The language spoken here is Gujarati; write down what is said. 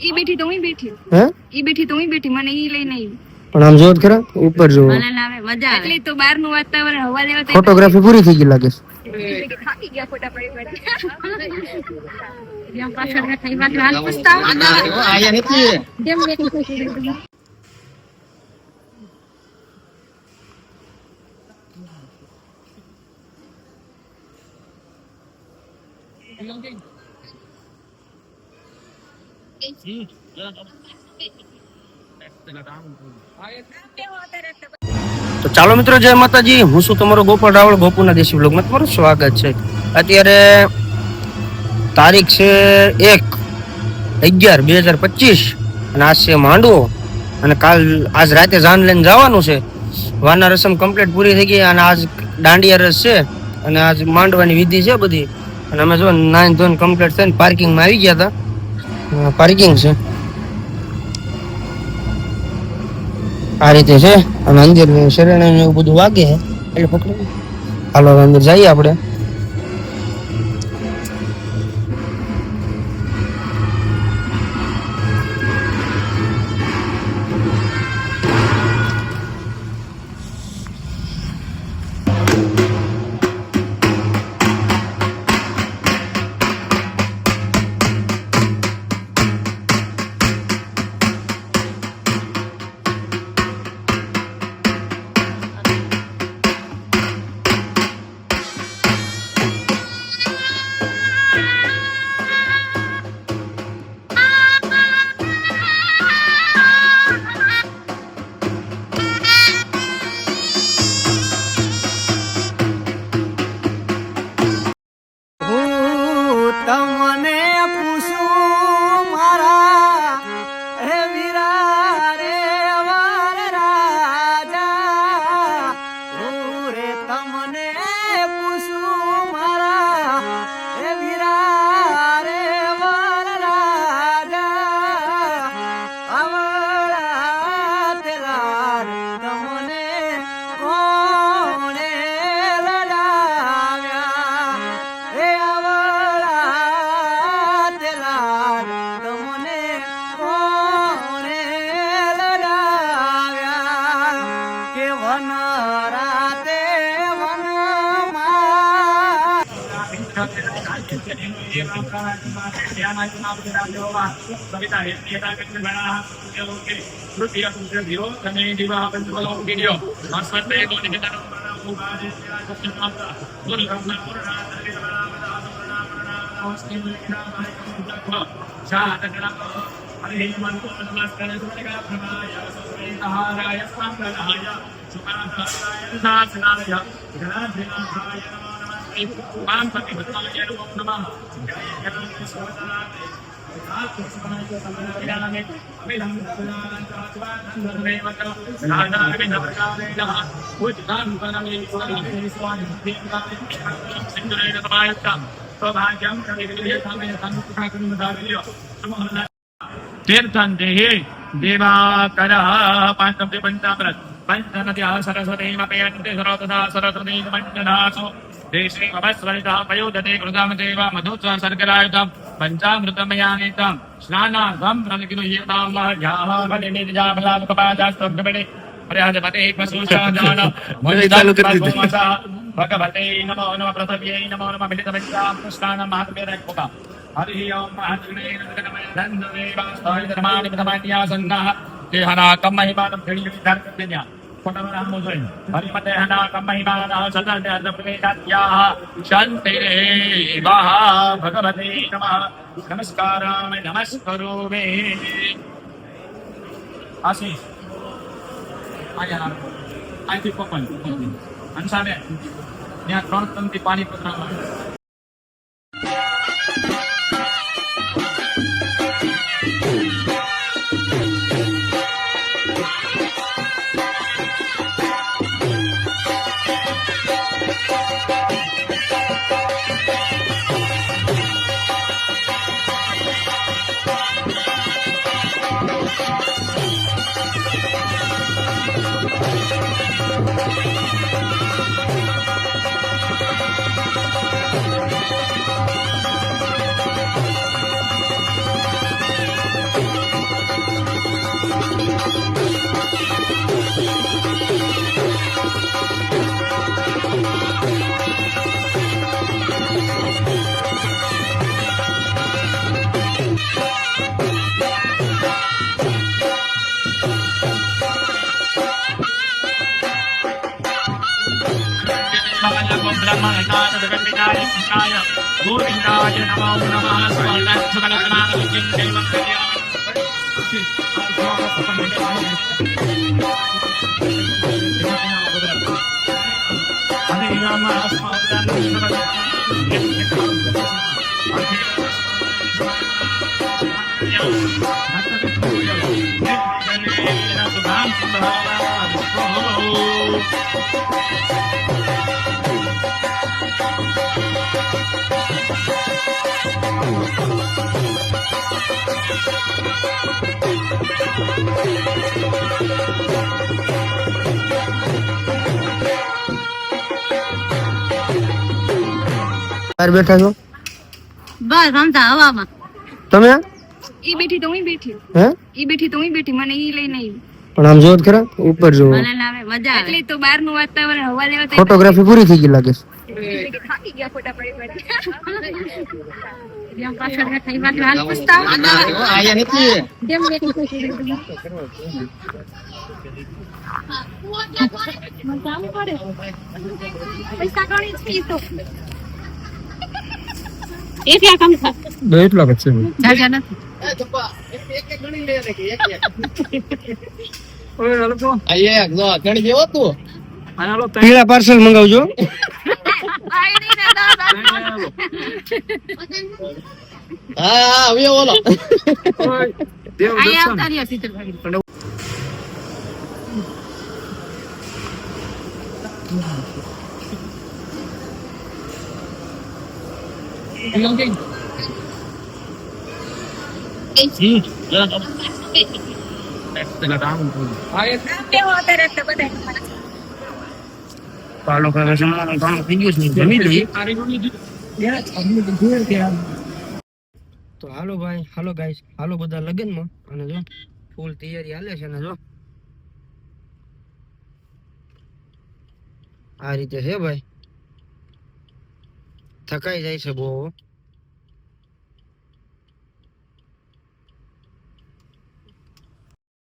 ઈ બેઠી તો હું બેઠી. હે ઈ બેઠી તો હું બેઠી, મને ઈ લઈને આવી. પણ આમ જોત ખરા ઉપર જો મને લાવે મજા આવે. એટલે તો બહારનું વાતાવરણ હવા લેવા ફોટોગ્રાફી પૂરી થઈ ગઈ લાગે. થાકી ગયા ફોટા પડી પડી. યમ પાછળ થઈ વાત હાલ પૂછતા આયા નથી કેમ બેઠી. તો ચાલો મિત્રો, જય માતાજી. હું છું તમારો ગોપાલ રાવળ, ગોપુના દેશી બ્લોગમાં તમારું સ્વાગત છે. અત્યારે તારીખ છે 1/11/2025 અને આજ છે માંડવો. અને આજ રાતે જાન લઈને જવાનું છે. વારના રસમ કમ્પ્લીટ પૂરી થઈ ગઈ અને આજ દાંડિયા રસ છે અને આજ માંડવાની વિધિ છે બધી. અને અમે જો નાઈન ધોન કમ્પ્લીટ થઈને પાર્કિંગમાં આવી ગયા હતા. પાર્કિંગ છે આ રીતે છે અને અંદર શરણ એવું બધું વાગે એટલે પકડી. હાલો અંદર જઈએ આપણે. तीर्थं देहि देवाकरः पांचमते पंचामृत पंचनद्याः सरस्वतीमपेयन्ते सर्वतथा सरस्वतीमण्डनासु देशे ममस्वरितः पयोदते कृतामदेव मधुत्वा सर्गरायुधं पञ्चामृतमयानितं स्नानार्थं प्रतिगृह्यतां महर्याः फलिनिजाफलापपादास्तभ्यपणे प्रयाजपते पशुशादान मुनिदालुकर्मसा भगवते नमो नमः पृथिव्यै नमो नमः मिलितमित्रां कृष्णानं महात्म्यरक्षुता हरि ओम महात्मे धन्यवाद धर्माणि प्रथमान्यासन्नः देहनाकं महिमानं धृणिविधर्तन्या कोटवरामोजय हरिमतेहनाकं महिमानः सदन्यप्रवेदात्याः शान्तिरेवाः भगवते नमः नमस्कारामि नमस्करोमि आशीष आया आयથી કોપન અંસાને ત્યાં 3 ટનથી પાણી પધરાવવાનું. ब्रह्मणेकाय जगन्निकाय कृष्णाय गोविन्दाय नमो नमः स्वर्णं सुमनकनालिकिं देवं બહાર બેઠા છો બસ સમજા હવામાં તમે ઈ બેઠી તો હું બેઠી હે ઈ બેઠી તો હું બેઠી મને ઈ લઈને આવી પણ આમ જોત ખરા ઉપર જો મને લાવે મજા આવે એટલે તો બહારનું વાતાવરણ હવા લેવા તો ફોટોગ્રાફી પૂરી થઈ ગઈ લાગે છે. થાકી ગયા ફોટા પડી પડી ત્યાં પાછળ બેઠા ઈ વાત હાલ પૂછતા આયા નથી કેમ બેઠી પૈસા ગણી છે ઈ તો એ ક્યાં કામ થાય બે એટલા પછી જાજા નથી પીળા પાર્સલ મંગાવજો આઈ નહીં ને દાદા આઈ આવતા રહ્યા સીતલભાઈ પાલો કરે જમવાનું કામ થઈ ગયું છે જમી લઈએ તો હાલો ભાઈ હાલો ગાઈસ હાલો બધા લગનમાં અને જો ફૂલ તૈયારી હાલે છે ને જો આ રીતે છે ભાઈ થકાઈ જાય છે બહુ